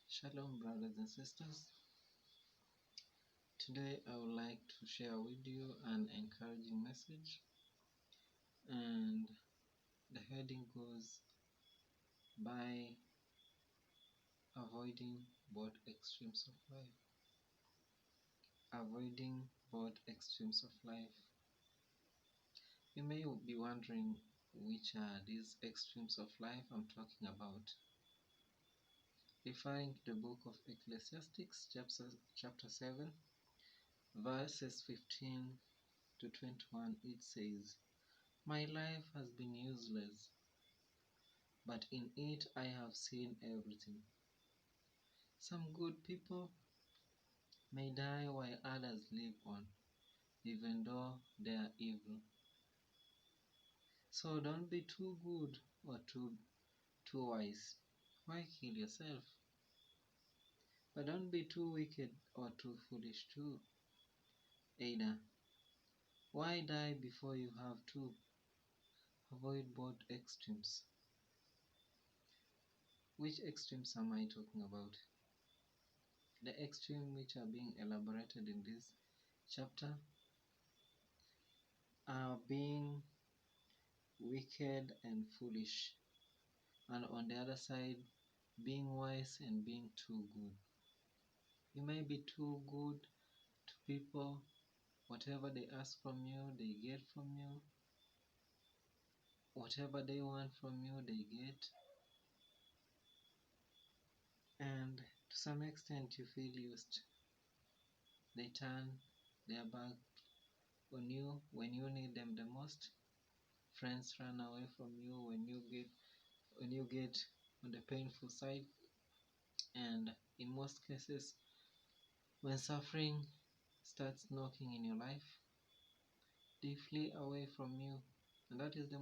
Shalom, brothers and sisters. Today I would like to share with you an encouraging message, and the heading goes by avoiding both extremes of life. Avoiding both extremes of life. You may be wondering which are these extremes of life I'm talking about. Referring to the book of Ecclesiastes, chapter 7, verses 15 to 21, it says, "My life has been useless, but in it I have seen everything. Some good people may die while others live on, even though they are evil. So don't be too good or too wise. Why kill yourself? But don't be too wicked or too foolish too, either. Why die before you have to? Avoid both extremes." Which extremes am I talking about? The extremes which are being elaborated in this chapter are being wicked and foolish, and on the other side, being wise and being too good. You may be too good to people. Whatever they ask from you, they get from you. Whatever they want from you, they get. And to some extent, you feel used. They turn their back on you when you need them the most. Friends run away from you when you get on the painful side. And in most cases, when suffering starts knocking in your life, they flee away from you. And that is the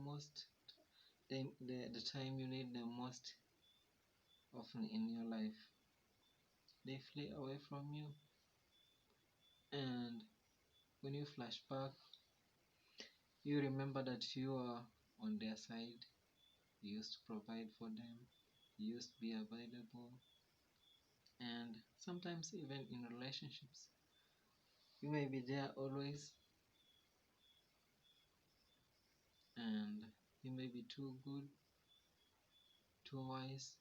time you need them most often in your life. They flee away from you. And when you flash back, you remember that you are on their side. You used to provide for them. You used to be available. And sometimes even in relationships, you may be there always, and you may be too good, too wise,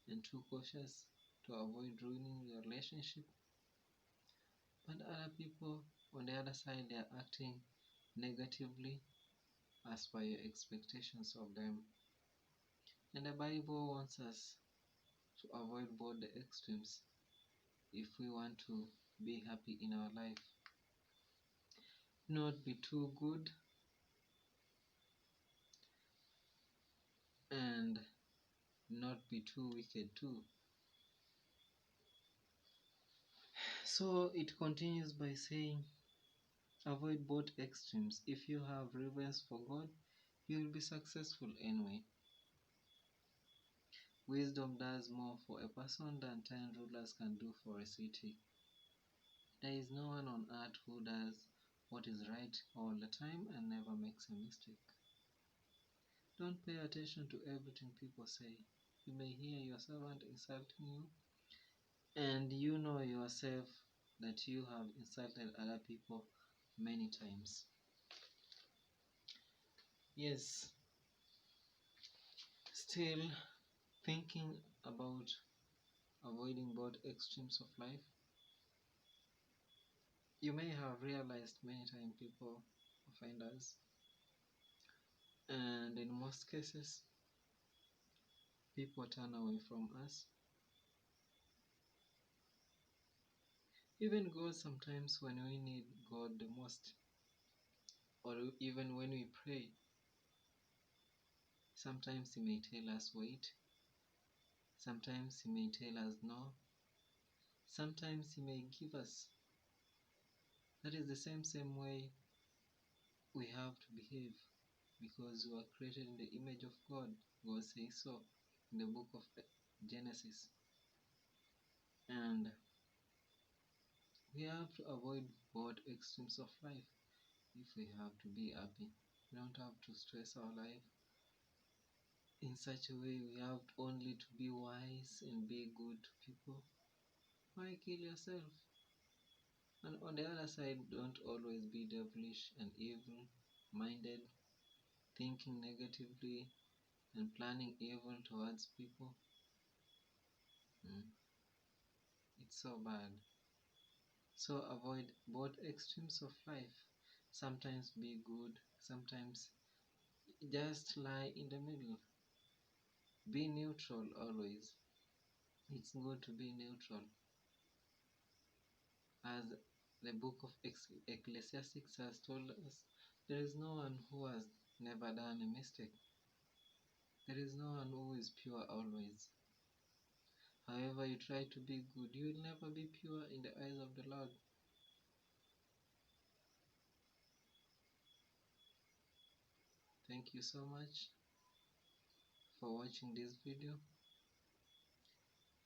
and too cautious to avoid ruining your relationship. But other people on the other side, they are acting negatively as per your expectations of them. And the Bible wants us to avoid both the extremes if we want to be happy in our life. Not be too good and not be too wicked too. So it continues by saying, avoid both extremes. If you have reverence for God, you will be successful anyway. Wisdom does more for a person than 10 rulers can do for a city. There is no one on earth who does what is right all the time and never makes a mistake. Don't pay attention to everything people say. You may hear your servant insulting you, and you know yourself that you have insulted other people many times. Yes, still thinking about avoiding both extremes of life, you may have realized many times people offend us, and in most cases, people turn away from us. Even God, sometimes when we need God the most, or even when we pray, sometimes He may tell us wait, sometimes He may tell us no, sometimes He may give us. That is the same way we have to behave, because we are created in the image of God. God says so in the book of Genesis. And we have to avoid both extremes of life if we have to be happy. We don't have to stress our life in such a way we have only to be wise and be good to people. Why kill yourself? And on the other side, don't always be devilish and evil minded, thinking negatively and planning evil towards people. Mm, it's so bad. So avoid both extremes of life. Sometimes be good, sometimes just lie in the middle. Be neutral always. It's good to be neutral. As the book of Ecclesiastes has told us, there is no one who has never done a mistake. There is no one who is pure always. However you try to be good, you will never be pure in the eyes of the Lord. Thank you so much for watching this video.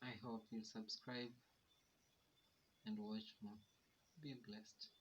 I hope you'll subscribe and watch more. Be blessed.